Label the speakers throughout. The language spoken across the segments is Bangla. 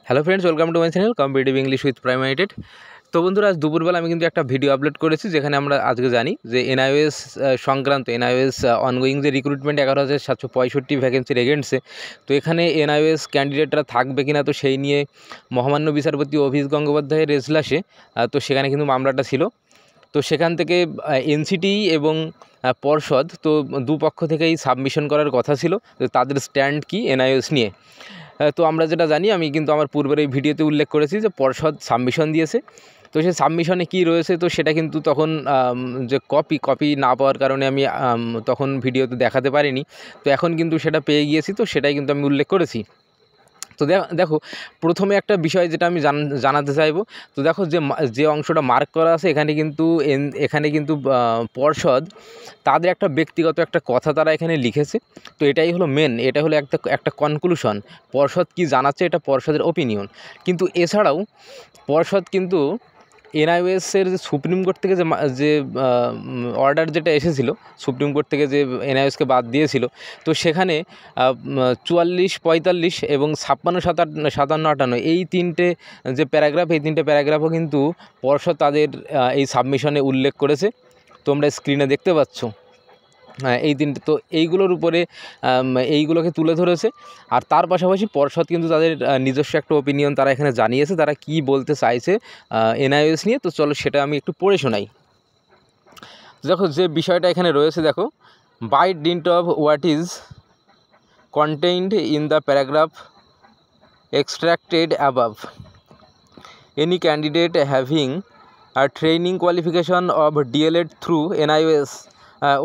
Speaker 1: Hello friends, welcome to my channel competitive English with prime United. তো বন্ধুরা, আজ দুপুরবেলা আমি কিন্তু একটা ভিডিও আপলোড করেছি যেখানে আমরা আজকে জানি যে এনআইওএস সংক্রান্ত এনআইওএস অনগোয়িং যে রিক্রুটমেন্ট 11,765 ভ্যাকেন্সির এগেন্সে। তো এখানে এনআইওএস ক্যান্ডিডেটরা থাকবে কিনা, তো সেই নিয়ে মহামান্য বিচারপতি অভিজিৎ গঙ্গোপাধ্যায়ের এজলাসে তো সেখানে কিন্তু মামলাটা ছিল। তো সেখান থেকে এনসিটি এবং পর্ষদ তো দুপক্ষ থেকেই সাবমিশন করার কথা ছিল যে তাদের স্ট্যান্ড কি এনআইওএস নিয়ে। তো আমরা যেটা জানি, আমি কিন্তু আমার পূর্বের এই ভিডিওতে উল্লেখ করেছি যে পর্ষদ সাবমিশন দিয়েছে। তো সেই সাবমিশনে কী রয়েছে, তো সেটা কিন্তু তখন যে কপি না পাওয়ার কারণে আমি তখন ভিডিওতে দেখাতে পারিনি। তো এখন কিন্তু সেটা পেয়ে গিয়েছি, তো সেটাই কিন্তু আমি উল্লেখ করেছি। তো দেখো, প্রথমে একটা বিষয় যেটা আমি জানাতে চাইবো, তো দেখো যে অংশটা মার্ক করা আছে এখানে কিন্তু পর্ষদ তাদের একটা ব্যক্তিগত একটা কথা তারা এখানে লিখেছে। তো এটাই হলো এটা হলো একটা কনক্লুশন। পর্ষদ কি জানাচ্ছে, এটা পর্ষদের ওপিনিয়ন। কিন্তু এছাড়াও পর্ষদ কিন্তু এনআইওএসের যে সুপ্রিম কোর্ট থেকে যে অর্ডার যেটা এসেছিল, সুপ্রিম কোর্ট থেকে যে এনআইওএসকে বাদ দিয়েছিল, তো সেখানে 44, 45 এবং 56, 57, 58 এই তিনটে যে প্যারাগ্রাফ, এই তিনটে প্যারাগ্রাফও কিন্তু পর্ষদ তাদের এই সাবমিশনে উল্লেখ করেছে। তোমরা স্ক্রিনে দেখতে পাচ্ছ এই তিনটে। তো এইগুলোর উপরে এইগুলোকে তুলে ধরেছে। আর তার পাশাপাশি পর্ষদ কিন্তু তাদের নিজস্ব একটা ওপিনিয়ন তারা এখানে জানিয়েছে, তারা কি বলতে চাইছে এনআইওএস নিয়ে। তো চলো সেটা আমি একটু পড়ে শোনাই। দেখো যে বিষয়টা এখানে রয়েছে, দেখো, by dint of what is contained in the paragraph extracted above, any candidate having a training qualification of DLED through NIOS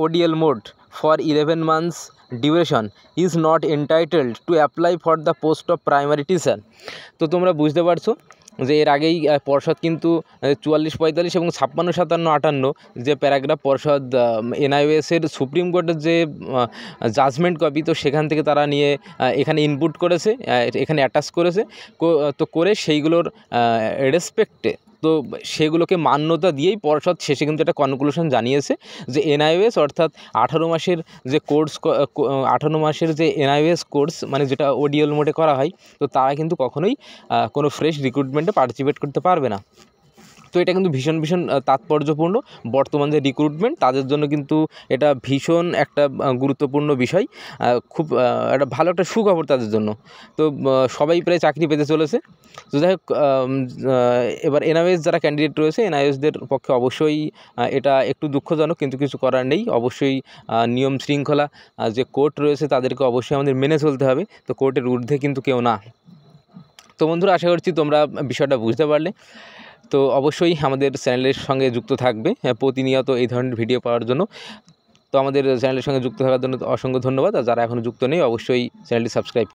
Speaker 1: ODL mode for 11 months duration is not entitled to apply for the post of primary teacher। তো তোমরা বুঝতে পারছো যে এর আগেই পর্ষদ কিন্তু 44, 45 এবং 56, 57, 58 যে প্যারাগ্রাফ পর্ষদ এনআইওএসের সুপ্রিম কোর্টের যে জাজমেন্ট কপি, তো সেখান থেকে তারা নিয়ে এখানে ইনপুট করেছে, এখানে অ্যাটাচ করেছে। তো করে সেইগুলোর রেসপেক্টে তো সেগুলোকে মান্যতা দিয়েই পর্ষদ শেষে কিন্তু একটা কনক্লুশন জানিয়েছে যে এনআইওএস অর্থাৎ 18 মাসের যে কোর্স, 18 মাসের যে এনআইওএস কোর্স মানে যেটা ওডিএল মোডে করা হয়, তো তারা কিন্তু কখনোই কোনো ফ্রেশ রিক্রুটমেন্টে পার্টিসিপেট করতে পারবে না। তো এটা কিন্তু ভীষণ তাৎপর্যপূর্ণ। বর্তমান যে রিক্রুটমেন্ট তাদের জন্য কিন্তু এটা ভীষণ একটা গুরুত্বপূর্ণ বিষয়, খুব একটা ভালো একটা সুখবর তাদের জন্য। তো সবাই প্রায় চাকরি পেতে চলেছে। তো যাই হোক, এবার এনআইওএস যারা ক্যান্ডিডেট রয়েছে, এনআইওএসদের পক্ষে অবশ্যই এটা একটু দুঃখজনক, কিন্তু কিছু করার নেই। অবশ্যই নিয়ম শৃঙ্খলা যে কোর্ট রয়েছে তাদেরকে অবশ্যই আমাদের মেনে চলতে হবে। তো কোর্টের ঊর্ধ্বে কিন্তু কেউ না। তো বন্ধুরা, আশা করছি তোমরা বিষয়টা বুঝতে পারলে। তো অবশ্যই আমাদের চ্যানেলের সঙ্গে যুক্ত থাকবে প্রতিনিয়ত এই ধরনের ভিডিও পাওয়ার জন্য। তো আমাদের চ্যানেলের সঙ্গে যুক্ত থাকার জন্য অসংখ্য ধন্যবাদ। আর যারা এখনও যুক্ত নেই, অবশ্যই চ্যানেলটি সাবস্ক্রাইব